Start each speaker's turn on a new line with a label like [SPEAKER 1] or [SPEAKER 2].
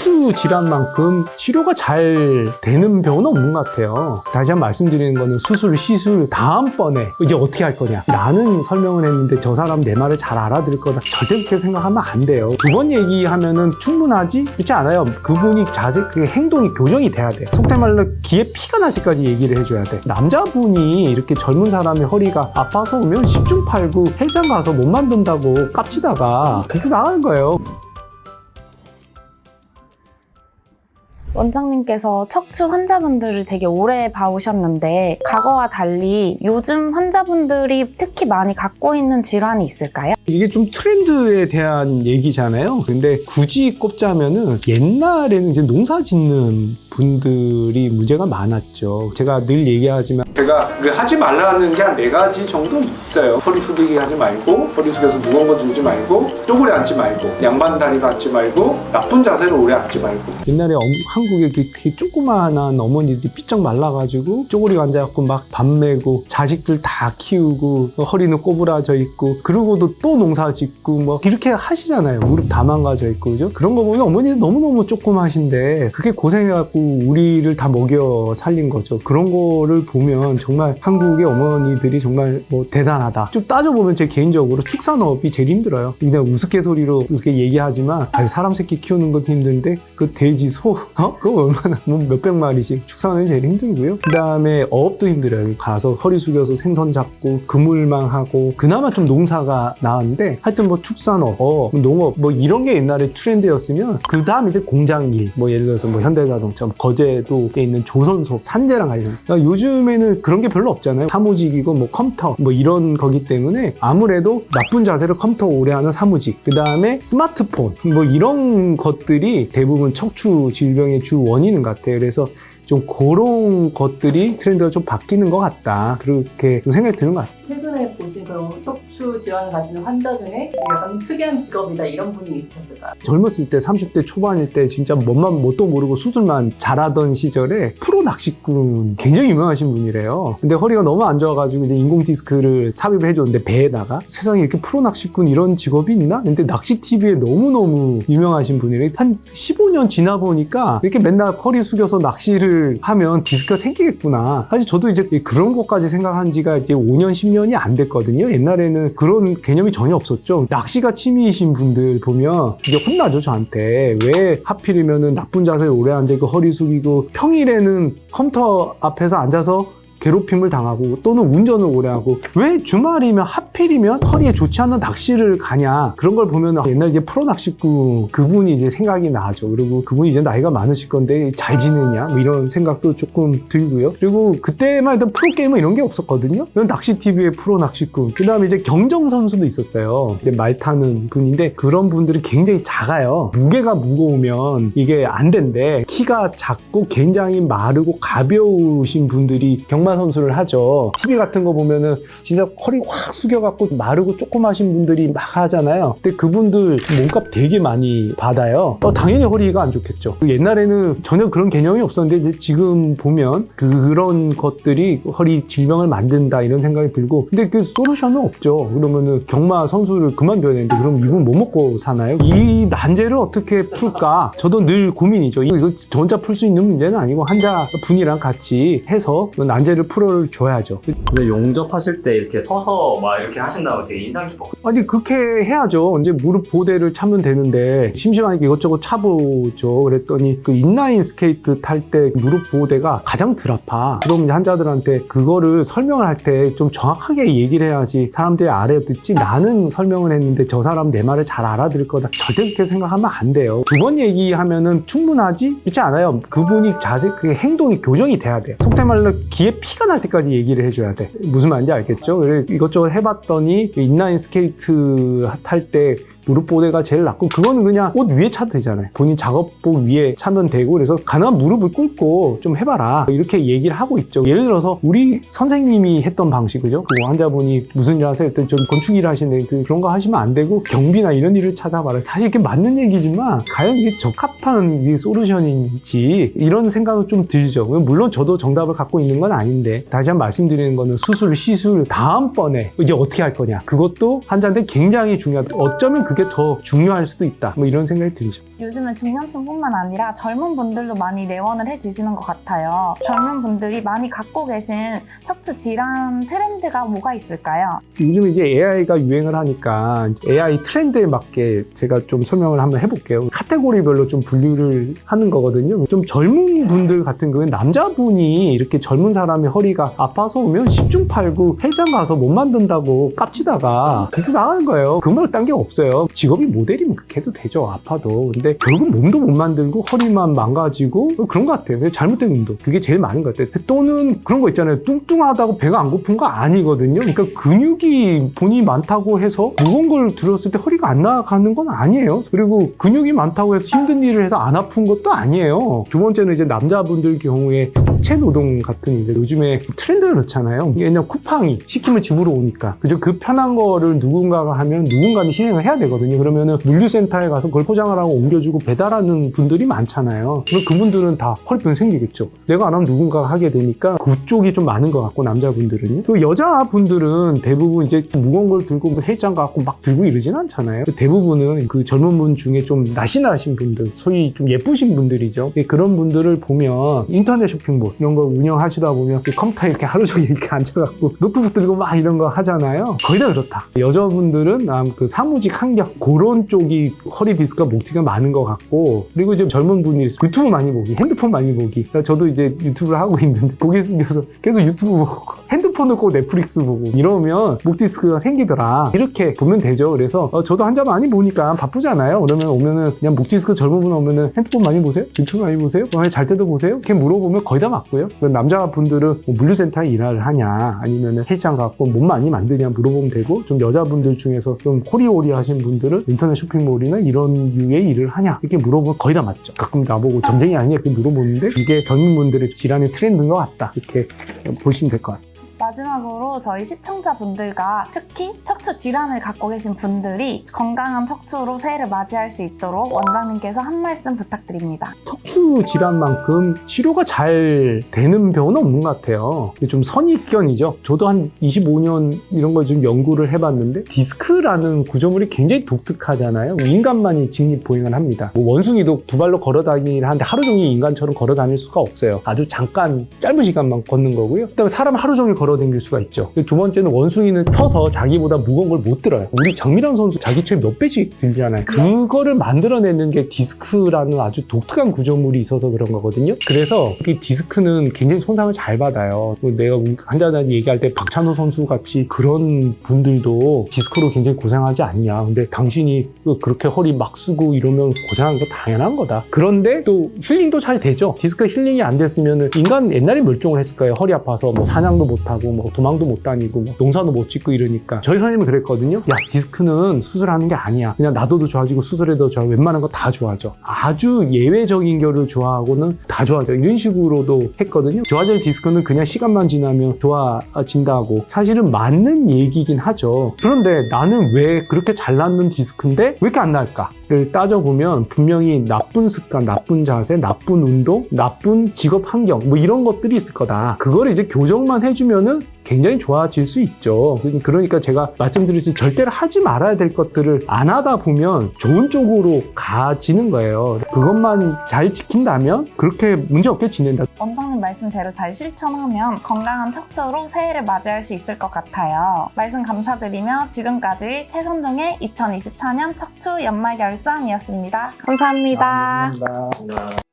[SPEAKER 1] 척추 질환만큼 치료가 잘 되는 병은 없는 것 같아요. 다시 한번 말씀드리는 거는 수술, 시술 다음번에 이제 어떻게 할 거냐, 나는 설명을 했는데 저 사람 내 말을 잘 알아들을 거다, 절대 그렇게 생각하면 안 돼요. 두 번 얘기하면은 충분하지? 그렇지 않아요. 그분이 자세, 그게 행동이 교정이 돼야 돼. 속된 말로 귀에 피가 날 때까지 얘기를 해줘야 돼. 남자분이 이렇게 젊은 사람의 허리가 아파서 오면 10중 8구 헬스장 가서 못 만든다고 깝치다가 기스 나가는 거예요.
[SPEAKER 2] 원장님께서 척추 환자분들을 되게 오래 봐오셨는데 과거와 달리 요즘 환자분들이 특히 많이 갖고 있는 질환이 있을까요?
[SPEAKER 1] 이게 좀 트렌드에 대한 얘기잖아요. 근데 굳이 꼽자면은 옛날에는 이제 농사 짓는 분들이 문제가 많았죠. 제가 늘 얘기하지만 제가 하지 말라는 게 한 4가지 정도 있어요. 허리 숙이기 하지 말고, 허리 숙여서 무거운 거 들지 말고, 쪼그려 앉지 말고, 양반 다리로 앉지 말고, 나쁜 자세로 오래 앉지 말고. 옛날에 한국에 되게 조그마한 어머니들이 삐쩍 말라가지고 쪼그리고 앉아갖고 막 밥 메고 자식들 다 키우고 허리는 꼬부라져 있고, 그러고도 또 농사 짓고 뭐 이렇게 하시잖아요. 무릎 다 망가져 있고, 그죠? 그런 거 보면 어머니는 너무너무 조그마신데 그게 고생해갖고 우리를 다 먹여 살린 거죠. 그런 거를 보면 정말 한국의 어머니들이 정말 뭐 대단하다. 좀 따져보면 제 개인적으로 축산업이 제일 힘들어요. 그냥 우스갯소리로 그렇게 얘기하지만 사람 새끼 키우는 것도 힘든데 그 돼지, 소, 그거 얼마나 뭐 몇백 마리씩 축산업이 제일 힘들고요. 그 다음에 어업도 힘들어요. 가서 허리 숙여서 생선 잡고 그물망 하고, 그나마 좀 농사가 나은데 하여튼 뭐 축산업, 농업 뭐 이런 게 옛날에 트렌드였으면 그 다음 이제 공장일, 뭐 예를 들어서 뭐 현대자동차, 거제도에 있는 조선소, 산재랑 관련. 그러니까 요즘에는 그런 게 별로 없잖아요. 사무직이고 뭐 컴퓨터 뭐 이런 거기 때문에 아무래도 나쁜 자세로 컴퓨터 오래 하는 사무직, 그 다음에 스마트폰 뭐 이런 것들이 대부분 척추 질병의 주 원인인 것 같아요. 그래서 좀 그런 것들이 트렌드가 좀 바뀌는 것 같다, 그렇게 좀 생각이 드는 것 같아요.
[SPEAKER 3] 최근에 보신 그런 척추 질환을 가지는 환자 중에 약간 특이한 직업이다 이런 분이 있으셨을까요?
[SPEAKER 1] 젊었을 때 30대 초반일 때 진짜 뭣도 모르고 수술만 잘하던 시절에 프로 낚시꾼 굉장히 유명하신 분이래요. 근데 허리가 너무 안 좋아가지고 이제 인공 디스크를 삽입을 해줬는데 배에다가, 세상에 이렇게 프로 낚시꾼 이런 직업이 있나? 근데 낚시 TV에 너무너무 유명하신 분이래요. 한 15년 지나 보니까 이렇게 맨날 허리 숙여서 낚시를 하면 디스크가 생기겠구나. 사실 저도 이제 그런 것까지 생각한 지가 이제 5년, 10년이 안 됐거든요. 옛날에는 그런 개념이 전혀 없었죠. 낚시가 취미이신 분들 보면 이제 혼나죠, 저한테. 왜 하필이면은 나쁜 자세에 오래 앉아있고 허리 숙이고 평일에는 컴퓨터 앞에서 앉아서 괴롭힘을 당하고 또는 운전을 오래 하고 왜 주말이면 하필이면 허리에 좋지 않는 낚시를 가냐, 그런 걸 보면 옛날 이제 프로 낚시꾼 그분이 이제 생각이 나죠. 그리고 그분이 이제 나이가 많으실 건데 잘 지내냐 뭐 이런 생각도 조금 들고요. 그리고 그때만 해도 프로게이머 이런 게 없었거든요. 낚시 TV의 프로 낚시꾼, 그 다음에 이제 경정 선수도 있었어요. 이제 말 타는 분인데 그런 분들이 굉장히 작아요. 무게가 무거우면 이게 안 된대. 키가 작고 굉장히 마르고 가벼우신 분들이 경마 선수를 하죠. TV 같은 거 보면은 진짜 허리 확 숙여갖고 마르고 조그마신 분들이 막 하잖아요. 근데 그분들 몸값 되게 많이 받아요. 당연히 허리가 안 좋겠죠. 옛날에는 전혀 그런 개념이 없었는데 이제 지금 보면 그런 것들이 허리 질병을 만든다 이런 생각이 들고, 근데 그 솔루션은 없죠. 그러면은 경마 선수를 그만둬야 되는데 그럼 이분 뭐 먹고 사나요? 이 난제를 어떻게 풀까? 저도 늘 고민이죠. 이거 저 혼자 풀 수 있는 문제는 아니고 환자분이랑 같이 해서 난제를 풀어줘야죠.
[SPEAKER 4] 근데 용접하실 때 이렇게 서서 막 이렇게 하신다고 되게 인상 깊었거든요.
[SPEAKER 1] 아니 그렇게 해야죠. 이제 무릎 보호대를 차면 되는데 심심하니까 이것저것 차보죠. 그랬더니 그 인라인 스케이트 탈 때 무릎 보호대가 가장 덜 아파. 그럼 이제 환자들한테 그거를 설명을 할 때 좀 정확하게 얘기를 해야지 사람들이 알아듣지, 나는 설명을 했는데 저 사람 내 말을 잘 알아들을 거다, 절대 그렇게 생각하면 안 돼요. 두 번 얘기하면은 충분하지? 그렇지 않아요. 그분이 자세, 그게 행동이 교정이 돼야 돼요. 속된 말로 귀에 피가 날 때까지 얘기를 해줘야 돼. 무슨 말인지 알겠죠? 그래 이것저것 해봤더니 인라인 스케이트 탈 때 무릎 보호대가 제일 낫고, 그거는 그냥 옷 위에 차도 되잖아요. 본인 작업복 위에 차면 되고, 그래서 가능한 무릎을 꿇고 좀 해봐라 이렇게 얘기를 하고 있죠. 예를 들어서 우리 선생님이 했던 방식이죠. 그 환자분이 무슨 일 하세요? 했더니 좀 건축 일 하시는데 그런 거 하시면 안 되고 경비나 이런 일을 찾아봐라. 사실 이게 맞는 얘기지만 과연 이게 적합한 이게 솔루션인지 이런 생각은 좀 들죠. 물론 저도 정답을 갖고 있는 건 아닌데, 다시 한번 말씀드리는 거는 수술, 시술 다음번에 이제 어떻게 할 거냐, 그것도 환자한테 굉장히 중요하다. 어쩌면 그게 더 중요할 수도 있다. 뭐 이런 생각이 들죠.
[SPEAKER 2] 요즘은 중년층뿐만 아니라 젊은 분들도 많이 내원을 해주시는 것 같아요. 젊은 분들이 많이 갖고 계신 척추 질환 트렌드가 뭐가 있을까요?
[SPEAKER 1] 요즘 이제 AI가 유행을 하니까 AI 트렌드에 맞게 제가 좀 설명을 한번 해볼게요. 카테고리별로 좀 분류를 하는 거거든요. 좀 젊은 분들 같은 경우에는 남자분이 이렇게 젊은 사람이 허리가 아파서 오면 10중 8구 헬스장 가서 못 만든다고 깝치다가 디스 나가는 거예요. 그 말 딴 게 없어요. 직업이 모델이면 그렇게 해도 되죠. 아파도. 근데 결국 몸도 못 만들고 허리만 망가지고 그런 것 같아요. 잘못된 운동. 그게 제일 많은 것 같아요. 또는 그런 거 있잖아요. 뚱뚱하다고 배가 안 고픈 거 아니거든요. 그러니까 근육이 본인이 많다고 해서 무거운 걸 들었을 때 허리가 안 나가는 건 아니에요. 그리고 근육이 많다고 해서 힘든 일을 해서 안 아픈 것도 아니에요. 두 번째는 이제 남자분들 경우에 육체 노동 같은 일들. 요즘에 트렌드가 그렇잖아요. 옛날 쿠팡이 시키면 집으로 오니까. 그죠? 그 편한 거를 누군가가 하면 누군가는 희생을 해야 되거든요. 그러면은 물류센터에 가서 그걸 포장을 하고 옮겨주고 배달하는 분들이 많잖아요. 그럼 그분들은 다 허리병 생기겠죠. 내가 안 하면 누군가가 하게 되니까 그쪽이 좀 많은 것 같고, 남자분들은요. 또 여자분들은 대부분 이제 무거운 걸 들고 헬스장 가고 막 들고 이러진 않잖아요. 대부분은 그 젊은 분 중에 좀 날씬하신 분들, 소위 좀 예쁘신 분들이죠. 그런 분들을 보면 인터넷 쇼핑몰 이런 거 운영하시다 보면 컴퓨터에 이렇게 하루 종일 이렇게 앉아갖고 노트북 들고 막 이런 거 하잖아요. 거의 다 그렇다. 여자분들은 그 사무직 환경 그런 쪽이 허리 디스크가 목티가 많은 것 같고, 그리고 이제 젊은 분이 유튜브 많이 보기, 핸드폰 많이 보기. 저도 이제 유튜브를 하고 있는데 고개 숙여서 계속 유튜브 보고 핸드폰을 꼭 넷플릭스 보고 이러면 목 디스크가 생기더라. 이렇게 보면 되죠. 그래서 저도 환자 많이 보니까 바쁘잖아요. 그러면 오면은 그냥 목 디스크 젊은 분 오면은 핸드폰 많이 보세요? 유튜브 많이 보세요? 잘 때도 보세요? 이렇게 물어보면 거의 다 맞고요. 남자분들은 뭐 물류센터에 일을 하냐, 아니면은 헬스장 갖고 몸 많이 만드냐 물어보면 되고, 좀 여자분들 중에서 좀 호리호리 하신 분들은 인터넷 쇼핑몰이나 이런 류의 일을 하냐 이렇게 물어보면 거의 다 맞죠. 가끔 나보고 점쟁이 아니냐 이렇게 물어보는데 이게 젊은 분들의 질환의 트렌드인 것 같다. 이렇게 보시면 될 것 같아요.
[SPEAKER 2] 마지막으로 저희 시청자분들과 특히 척추 질환을 갖고 계신 분들이 건강한 척추로 새해를 맞이할 수 있도록 원장님께서 한 말씀 부탁드립니다.
[SPEAKER 1] 척추 질환만큼 치료가 잘 되는 병은 없는 것 같아요. 좀 선입견이죠. 저도 한 25년 이런 걸 좀 연구를 해봤는데, 디스크라는 구조물이 굉장히 독특하잖아요. 인간만이 직립보행을 합니다. 뭐 원숭이도 두 발로 걸어다니긴 하는데 하루 종일 인간처럼 걸어다닐 수가 없어요. 아주 잠깐 짧은 시간만 걷는 거고요. 그다음에 사람 하루 종일 걸어다닐 수가 있죠. 두 번째는 원숭이는 서서 자기보다 무거운 걸 못 들어요. 우리 장미란 선수 자기 체에 몇 배씩 들잖아요. 그거를 만들어내는 게 디스크라는 아주 독특한 구조물이 있어서 그런 거거든요. 그래서 이 디스크는 굉장히 손상을 잘 받아요. 내가 환자들 얘기할 때 박찬호 선수 같이 그런 분들도 디스크로 굉장히 고생하지 않냐. 근데 당신이 그렇게 허리 막 쓰고 이러면 고생하는 거 당연한 거다. 그런데 또 힐링도 잘 되죠. 디스크 힐링이 안 됐으면 인간 옛날에 멸종을 했을 거예요. 허리 아파서 뭐 사냥도 못 하고 뭐 도망도 못 다니고 뭐 농사도 못 짓고 이러니까. 저희 선생님은 그랬거든요. 야, 디스크는 수술하는 게 아니야. 그냥 나도도 좋아지고 수술해도 좋아. 웬만한 거 다 좋아져. 아주 예외적인 결을 좋아하고는 다 좋아져. 이런 식으로도 했거든요. 좋아질 디스크는 그냥 시간만 지나면 좋아진다고. 사실은 맞는 얘기긴 하죠. 그런데 나는 왜 그렇게 잘 낫는 디스크인데 왜 이렇게 안 나을까를 따져보면 분명히 나쁜 습관, 나쁜 자세, 나쁜 운동, 나쁜 직업 환경 뭐 이런 것들이 있을 거다. 그걸 이제 교정만 해주면은 굉장히 좋아질 수 있죠. 그러니까 제가 말씀드렸듯이 절대로 하지 말아야 될 것들을 안 하다 보면 좋은 쪽으로 가지는 거예요. 그것만 잘 지킨다면 그렇게 문제없게 지낸다.
[SPEAKER 2] 원장님 말씀대로 잘 실천하면 건강한 척추로 새해를 맞이할 수 있을 것 같아요. 말씀 감사드리며 지금까지 최선종의 2024년 척추 연말결산이었습니다. 감사합니다.
[SPEAKER 1] 감사합니다.